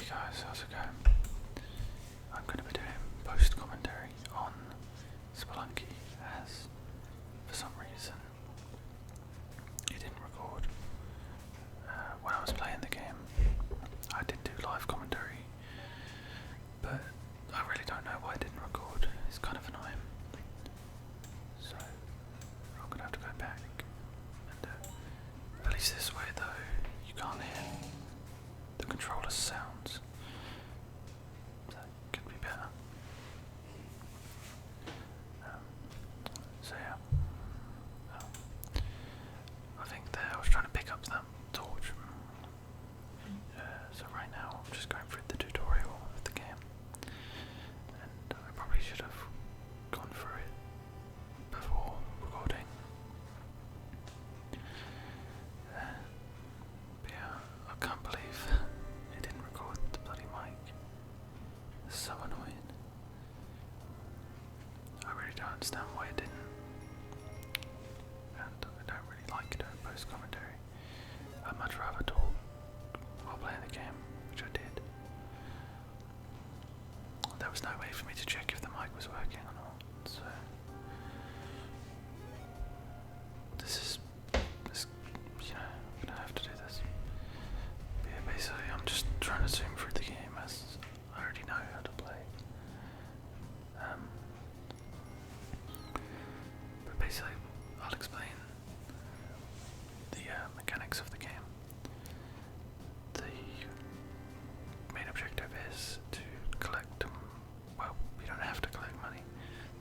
guys, how's it going? I'm going to be doing post commentary on Spelunky as for some reason it didn't record when I was playing the game. I did do live commentary, but I really don't know why it didn't record. It's kind of annoying. So I'm going to have to go back and at least this way though you can't hear the controller's sounds. That could be better. So yeah. I think there I was trying to pick up that torch. So right now I'm just going through the tutorial of the game. And I probably should have gone through it before recording. But yeah, I can't believe it didn't record the bloody mic. It's so annoying. I really don't understand why it didn't. And I don't really like doing post commentary. I'd much rather talk while playing the game, which I did. There was no way for me to check if the mic was working or not, so this, you know, I'm gonna have to do this. But yeah, basically I'm just trying to zoom through the game as I already know how to play. But basically I'll explain the mechanics of the game. The main objective is to collect, well, you don't have to collect money.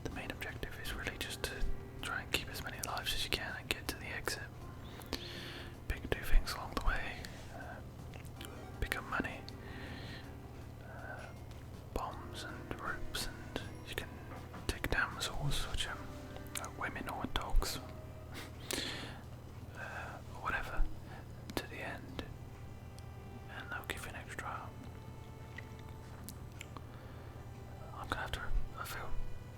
The main objective is really just to try and keep as many lives as you can and get to the exit. Do things along the way, pick up money, bombs and ropes, and you can take damsels, which are women or dogs, or whatever, to the end, and they'll give you an extra. I'm gonna have to. I feel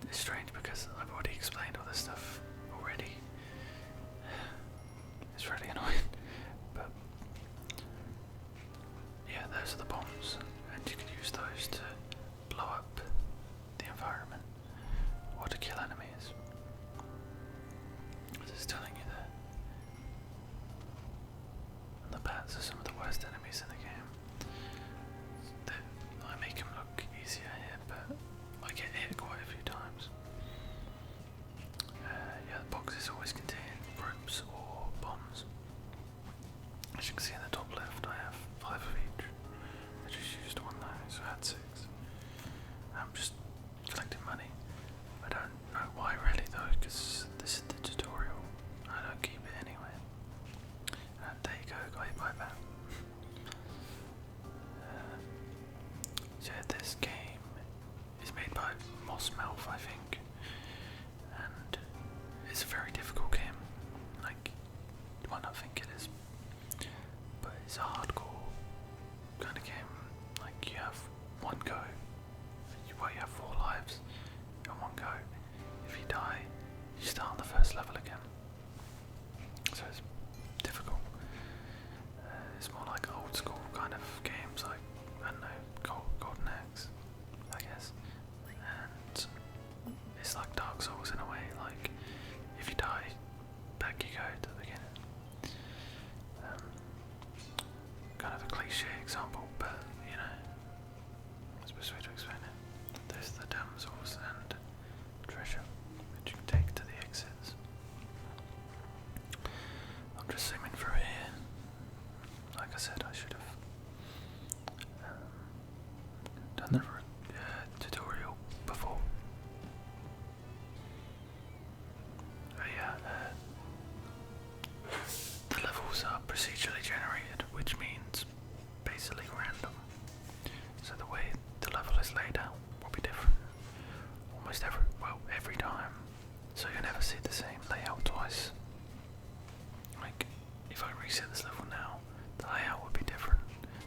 it's strange because I've already explained all this stuff already. It's really annoying, but yeah, those are the bombs, and you can use those to blow up the environment or to kill enemies. As it's telling you there. And the bats are some of the worst enemies in the game. I make them look easier here, but I get hit quite a few times. Yeah, the boxes always contain ropes or bombs. As you can see in the top left, I have 5 of each. I just used one though, so I had 6. I'm just collecting money. I don't know why really though, because this is the tutorial. I don't keep it anyway. And there you go, got hit by a bat. So yeah, this game is made by Moss Mouth, I think, and it's a very difficult game. Like, you might not think it is, but it's a hardcore kind of game. Like, you have one go, you have 4 lives in one go. If you die, you start on the first level again. So it's difficult. It's more like old school kind of games, like, I don't know, Golden Axe, I guess. And it's like Dark Souls in a way, like, if you die, back you go to the beginning. Kind of a cliche example, but, you know, that's the best way to explain it. There's the damsels and treasure, which you can take to the exits. I'm just zooming through here. Like I said, I should have done the tutorial before. Yeah, the levels are procedurally generated, which means basically random. So the way the level is laid out will be different almost every time. So you'll never see the same layout twice. Like, if I reset this level now, the layout would be different,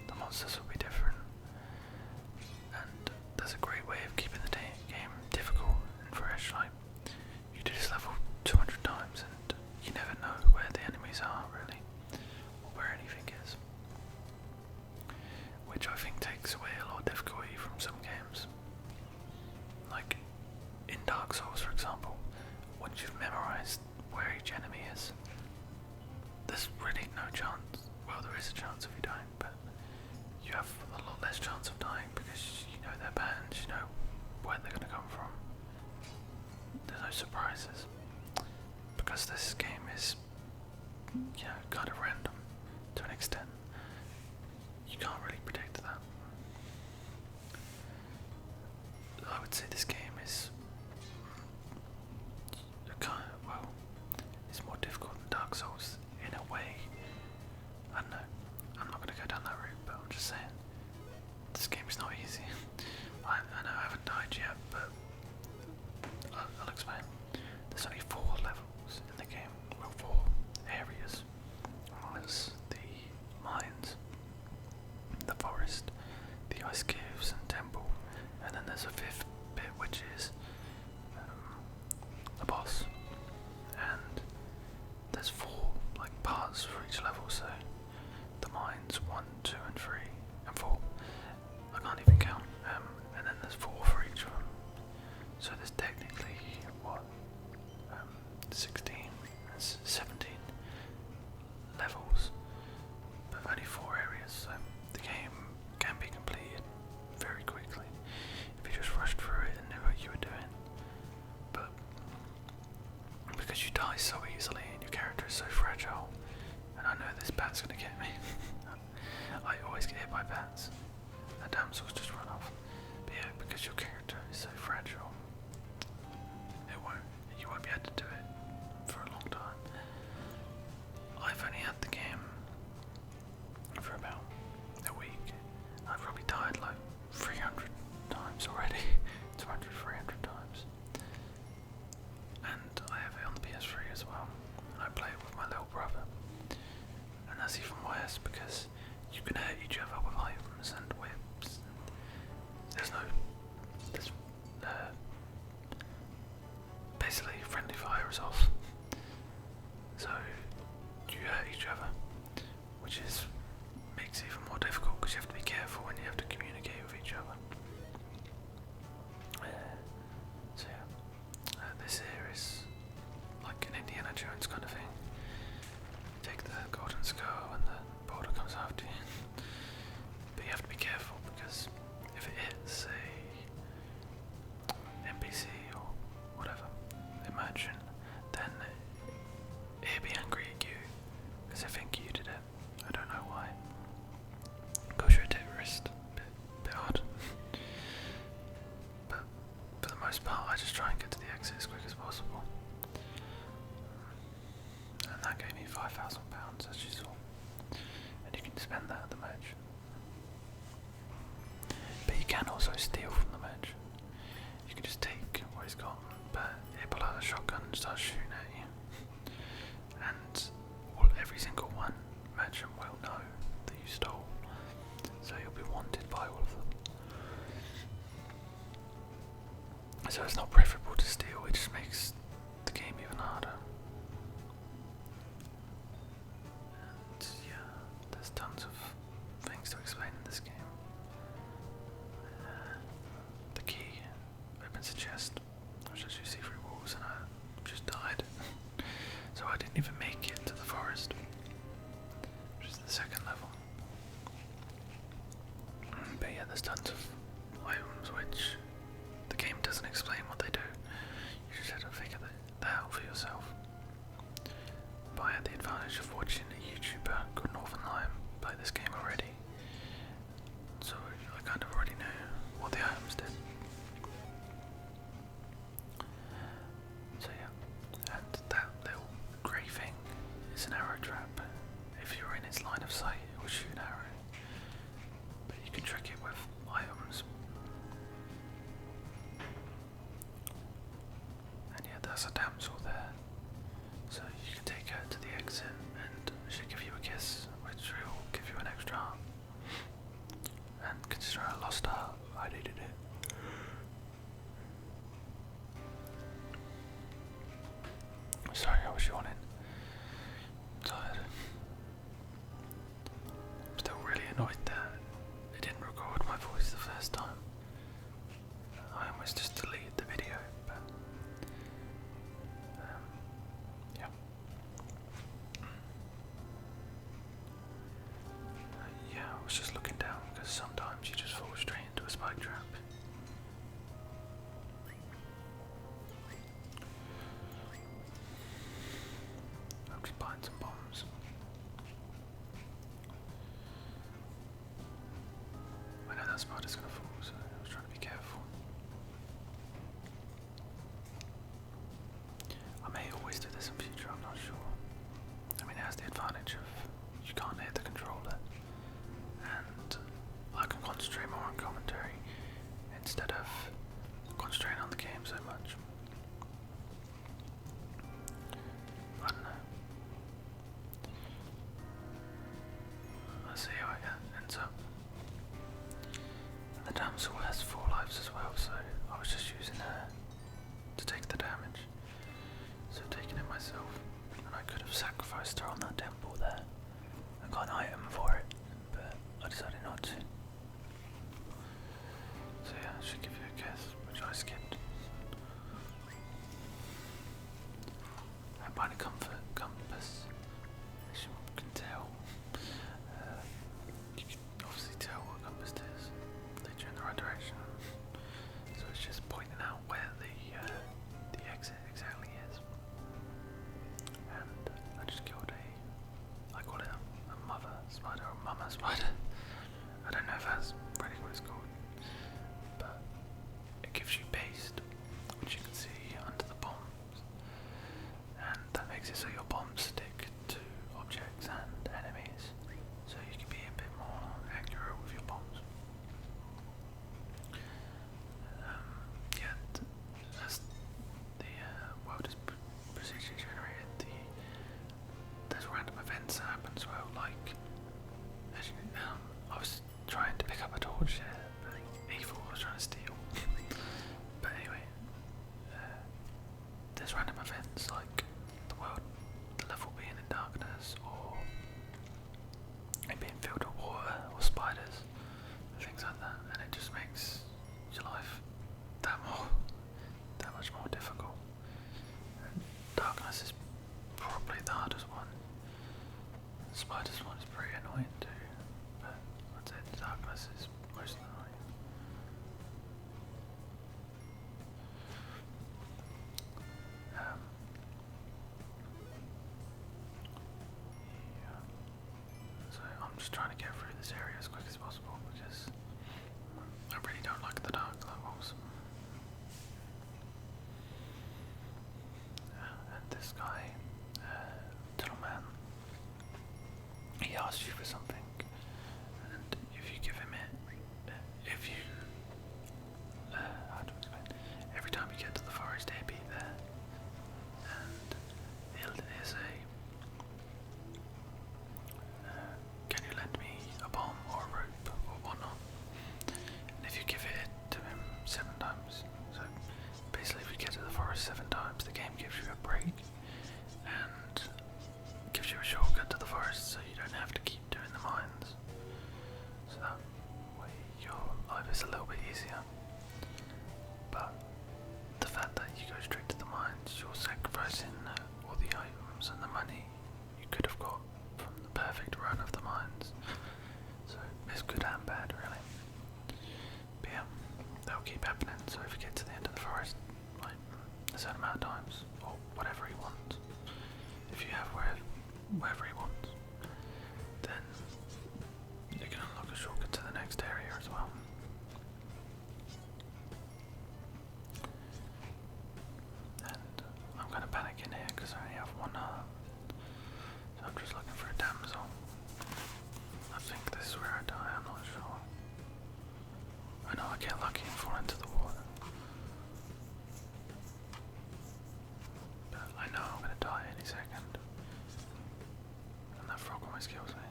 the monsters will be different, and there's a great way of keeping the game difficult and fresh. Like, you do this level 200 times and you never know where the enemies are really, or where anything is, which I think takes away is a chance of you dying, but you have a lot less chance of dying because you know their patterns, you know where they're going to come from. There's no surprises because this game is, you know, kind of random to an extent. You can't really predict that. I would say this game is kind of, well, it's more difficult than Dark Souls in a way. I don't know. I'm not going to go down that route, but I'm just saying this game is not easy. I know I haven't died yet, but I'll explain. There's only 4 levels in the game, well, 4 areas. There's the mines, the forest, the ice caves and temple, and then there's a 5th bit which is a boss. And there's 4 like parts for each level, so the mines 1, 2 and 3 and 4. I can't even count. And then there's 4 for each one. So there's technically what 16, 17 levels, but only 4 areas, so the game can be completed very quickly if you just rushed through it and knew what you were doing. But because you die so easily and your character is so fragile, and I know this bat's gonna get me. I always get hit by bats. The damsels just run off. But yeah, because your character is so fragile, you won't be able to do it for a long time. I've only had the game for about a week. I've probably died like 300 times already. 200, 300 times. And I have it on the PS3 as well. And I play it with my little brother. And that's even worse because you can hurt each other with items and whips. There's basically friendly fire is off. So you hurt each other, which makes it even more difficult because you have to be careful when you have to communicate with each other. So yeah, this here is like an Indiana Jones kind of thing. Take the golden skull and the boulder comes after you. But you have to be careful because if it hits a NPC or whatever, imagine, then it'll be angry at you because I think you did it. I don't know why. Because you're a terrorist. Bit odd. But for the most part, I just try and get to the exit as quick as possible. And that gave me £5,000, as you saw. And you can spend that at the match. But you can also steal from the match. You can just take what he's got, but he'll pull out a shotgun and start shooting at you. And every single one, merchant will know that you stole. So you'll be wanted by all of them. So it's not preferable to steal, it just makes the game even harder. And yeah, there's tons of things to explain in this game. The key opens a chest, which lets you see through walls, and I just died. So I didn't even make it to the forest, which is the 2nd level. But yeah, there's tons of items which the game doesn't explain what they do. You just have to figure that out for yourself. But I had the advantage of watching a YouTuber called Northern Lion play this game already. So I kind of already knew what the items did. So yeah, and that little grey thing is an arrow trap. If you're in its line of sight, it will shoot an arrow. But you can trick it with items. And yeah, there's a damsel there. So you can take her to the exit and she'll give you a kiss, which will give you an extra heart. And considering I lost a heart, I needed it. Sorry, I was yawning. I'm tired. I'm still really annoyed that it didn't record my voice the first time. I almost just deleted the video, but yeah. behind some bombs. I know that spider's gonna fall, so I was trying to be careful. I may always do this in future, I'm not sure. I mean, it has the advantage of you can't hit the controller, and I can concentrate more on commentary instead of concentrating on the game so much. I don't know. Let's see how it ends up. And the damsel has 4 lives as well, so I was just using her to take the damage. So taking it myself, and I could have sacrificed her on that temple there. I got an item for it, but I decided not to. So yeah, I should give you a guess, which I skipped. I find a compass, as you can tell. You can obviously tell what compass it is. Leads you in the right direction. So it's just pointing out where the exit exactly is. And I just killed I call it a mother spider or mama spider. I don't know if that's really what it's called. But it gives you paste, which you can see under the bombs. And that makes it so your bombs stick to objects and enemies. So you can be a bit more accurate with your bombs. Yeah, as the world is procedurally generated, there's random events that happen as well, like as you, I was trying to pick up a torch here, but evil was trying to steal. But anyway, there's random events like the level being in darkness, or it being filled with water, or spiders, and things like that, and it just makes your life that much more difficult. And darkness is probably the hardest one. The spiders one is pretty annoying too, but I'd say the darkness is most annoying. Yeah. So I'm just trying to get through this area as quick as possible because I really don't like the dark levels. And this guy, little man, he asks you for something, and if you give him it, how to explain? Every time you get to the forest, he'll be there, and he'll say, can you lend me a bomb or a rope or whatnot? And if you give it to him 7 times, so basically if you get to the forest 7 times, the game gives you a break and gives you a shortcut to the forest so you don't have to keep doing the mines. So that way your life is a little bit easier. But the fact that you go straight to the mines, you're sacrificing all the items and the money you could have got from the perfect run of the mines. So it's good and bad really. But yeah, that'll keep happening, so if you get to the end of the forest like a certain amount of times, or whatever he wants, if you have wherever he wants, then you can unlock a shortcut to the next area as well. And I'm going to panic in here because I only have 1 heart, so I'm just looking for a damsel. I think this is where I die, I'm not sure. I know I get lucky and fall into the water, but I know I'm going to die any second. And that frog almost kills me.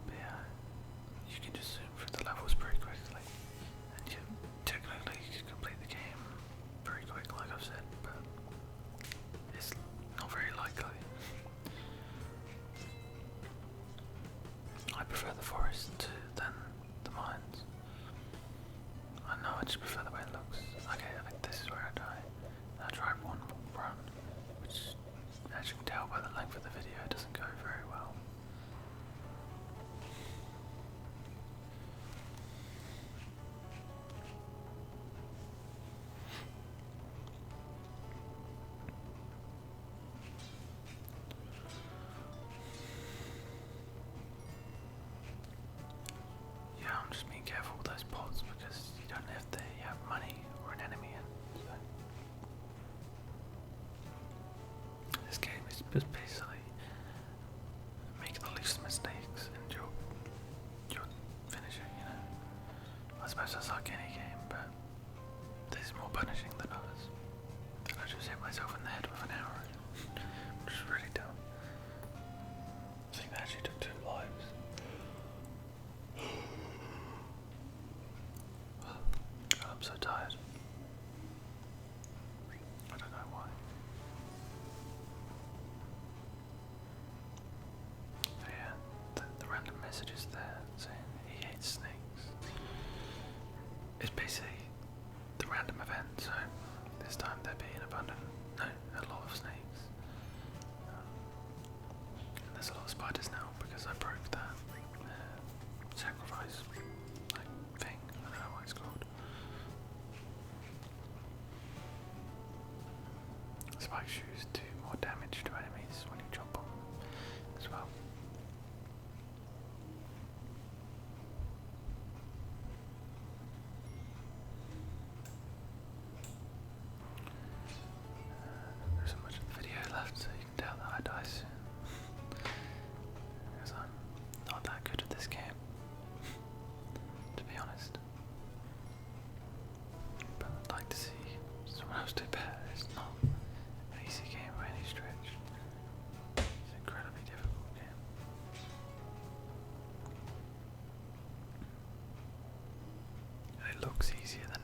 But yeah, you can just zoom through the levels pretty quickly, and you technically can complete the game very quick, like I've said, but it's not very likely. I prefer the forest than the mines. I know, I just prefer the way it looks. Okay, I think this is where I die. I tried one run, which, as you can tell by the length of the video, doesn't go very well. just being careful with those pots because you don't know if they have money or an enemy in. So. This game is just basically make the least mistakes and you'll finish it, you know. I suppose that's like any game, but this is more punishing than others. And I just hit myself in the head with an arrow, which is really dumb. I think that actually took 2 lives. I'm so tired. I don't know why. But yeah, the random messages there saying he hates snakes. It's basically the random event, so this time there being a lot of snakes. And there's a lot of spiders now because I broke that sacrifice thing. I don't know what it's called. Spike shoes do more damage to enemies when you jump on them as well. There's so much of the video left, so you can tell that I die soon. Because I'm not that good at this game, to be honest. But I'd like to see someone else do better. It's not an easy game by any stretch. It's an incredibly difficult game. And it looks easier than